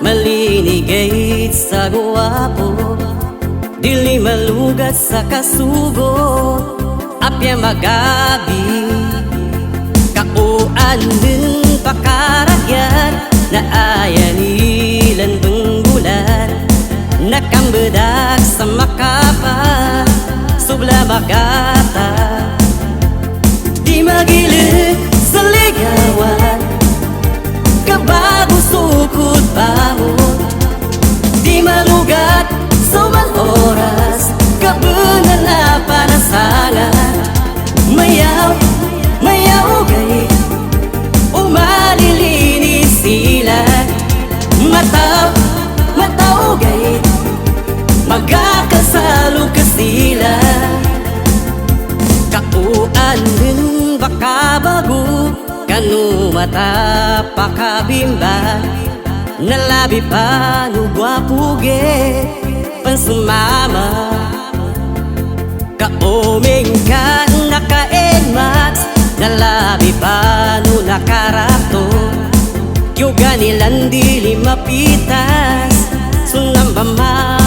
malinigay sa guwapo, dili malugat sa kasugo, apya magabi. Kauan din pakarakyat na ayan ilan benggulan, nakambedak sa makapa subla magata. Di magilit sa ligawan, kabago sukod bahon, di malugat sa oras, kabunan na panasangan. Mayaw, mayaw gay, umalilinis sila. Mataw, mataw gay, magkakasalo ka sila. Kauan din baka bago, kanu mata pakabimba, nalabi pa no gwapuge pansumama. Kaoming ka nakaenmat, nalabi pa no nakarato, yoga nilang dili mapitas sunambama.